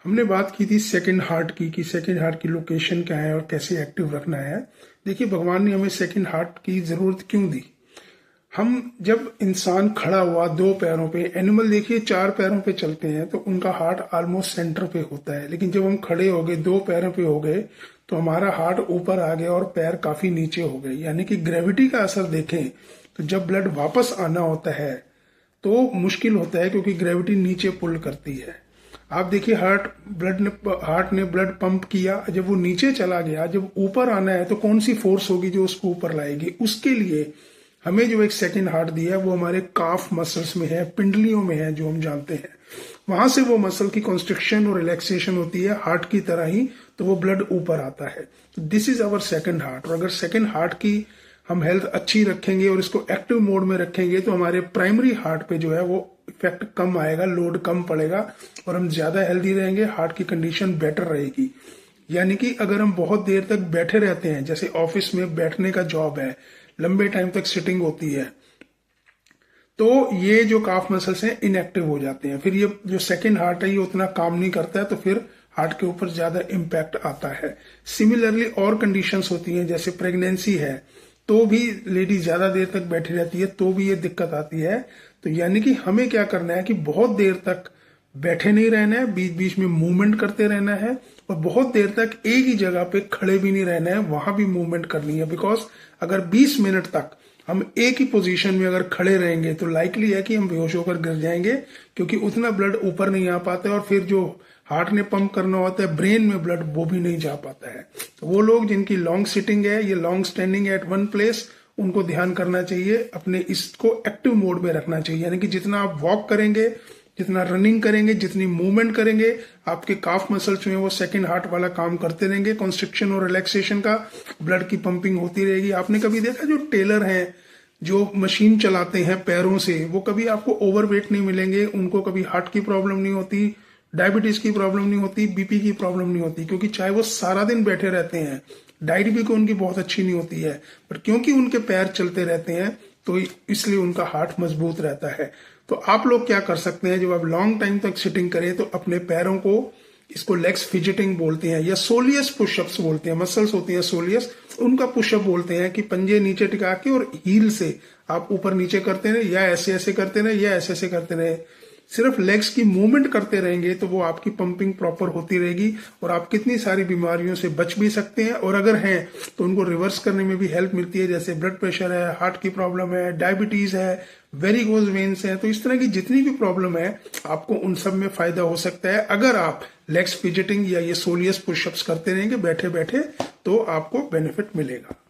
हमने बात की थी सेकंड हार्ट की कि सेकंड हार्ट की लोकेशन क्या है और कैसे एक्टिव रखना है। देखिए, भगवान ने हमें सेकंड हार्ट की जरूरत क्यों दी। हम जब इंसान खड़ा हुआ दो पैरों पे, एनिमल देखिए चार पैरों पे चलते हैं तो उनका हार्ट ऑलमोस्ट सेंटर पे होता है, लेकिन जब हम खड़े हो गए दो पैरों पे हो गए तो हमारा हार्ट ऊपर आ गया और पैर काफी नीचे हो गए। यानी कि ग्रेविटी का असर देखें तो जब ब्लड वापस आना होता है तो मुश्किल होता है, क्योंकि ग्रेविटी नीचे पुल करती है। आप देखिए, हार्ट ने ब्लड पंप किया, जब वो नीचे चला गया, जब ऊपर आना है तो कौन सी फोर्स होगी जो उसको ऊपर लाएगी। उसके लिए हमें जो एक सेकंड हार्ट दिया है वो हमारे काफ मसल्स में है, पिंडलियों में है, जो हम जानते हैं। वहां से वो मसल की कंस्ट्रक्शन और रिलैक्सेशन होती है हार्ट की तरह ही, तो वो ब्लड ऊपर आता है। तो this is our second heart. और अगर सेकंड हार्ट की हम हेल्थ अच्छी रखेंगे और इसको एक्टिव मोड में रखेंगे तो हमारे प्राइमरी हार्ट पे जो है वो इफेक्ट कम आएगा, लोड कम पड़ेगा और हम ज्यादा हेल्दी रहेंगे, हार्ट की कंडीशन बेटर रहेगी। यानी कि अगर हम बहुत देर तक बैठे रहते हैं, जैसे ऑफिस में बैठने का जॉब है, लंबे टाइम तक सिटिंग होती है, तो ये जो काफ मसल्स हैं इनएक्टिव हो जाते हैं। फिर ये जो सेकंड हार्ट है ये उतना काम नहीं करता है, तो फिर हार्ट के ऊपर ज्यादा इम्पैक्ट आता है। सिमिलरली और कंडीशंस होती हैं, जैसे प्रेगनेंसी है तो भी लेडी ज्यादा देर तक बैठी रहती है तो भी ये दिक्कत आती है। तो यानी कि हमें क्या करना है कि बहुत देर तक बैठे नहीं रहना है, बीच बीच में मूवमेंट करते रहना है, और बहुत देर तक एक ही जगह पे खड़े भी नहीं रहना है, वहां भी मूवमेंट करनी है। बिकॉज अगर 20 मिनट तक हम एक ही पोजीशन में अगर खड़े रहेंगे तो लाइकली है कि हम बेहोश होकर गिर जाएंगे, क्योंकि उतना ब्लड ऊपर नहीं आ पाता है और फिर जो हार्ट ने पंप करना होता है ब्रेन में ब्लड, वो भी नहीं जा पाता है। तो वो लोग जिनकी लॉन्ग सिटिंग है, ये लॉन्ग स्टैंडिंग है एट वन प्लेस, उनको ध्यान करना चाहिए, अपने इसको एक्टिव मोड में रखना चाहिए। यानी कि जितना आप वॉक करेंगे, जितना रनिंग करेंगे, जितनी मूवमेंट करेंगे, आपके काफ मसल्स में वो सेकंड हार्ट वाला काम करते रहेंगे, कंस्ट्रक्शन और रिलैक्सेशन का, ब्लड की पंपिंग होती रहेगी। आपने कभी देखा जो टेलर हैं, जो मशीन चलाते हैं पैरों से, वो कभी आपको ओवरवेट नहीं मिलेंगे, उनको कभी हार्ट की प्रॉब्लम नहीं होती, डायबिटीज की प्रॉब्लम नहीं होती, बीपी की प्रॉब्लम नहीं होती, क्योंकि चाहे वो सारा दिन बैठे रहते हैं, डाइट भी को उनकी बहुत अच्छी नहीं होती है, पर क्योंकि उनके पैर चलते रहते हैं तो इसलिए उनका हार्ट मजबूत रहता है। तो आप लोग क्या कर सकते हैं, जब आप लॉन्ग टाइम तक सिटिंग करें तो अपने पैरों को, इसको लेग्स फिजिटिंग बोलते हैं या सोलियस पुशअप्स बोलते हैं, मसल्स होती हैं सोलियस, उनका पुशअप बोलते हैं, कि पंजे नीचे टिका के और हील से आप ऊपर नीचे करते रहे, या ऐसे ऐसे करते रहे, या ऐसे ऐसे करते रहे। सिर्फ लेग्स की मूवमेंट करते रहेंगे तो वो आपकी पंपिंग प्रॉपर होती रहेगी और आप कितनी सारी बीमारियों से बच भी सकते हैं, और अगर हैं तो उनको रिवर्स करने में भी हेल्प मिलती है। जैसे ब्लड प्रेशर है, हार्ट की प्रॉब्लम है, डायबिटीज है, वेरिकोज वेन्स है, तो इस तरह की जितनी भी प्रॉब्लम है आपको उन सब में फायदा हो सकता है अगर आप लेग्स फिजिटिंग या ये सोलियस पुशअप्स करते रहेंगे बैठे बैठे, तो आपको बेनिफिट मिलेगा।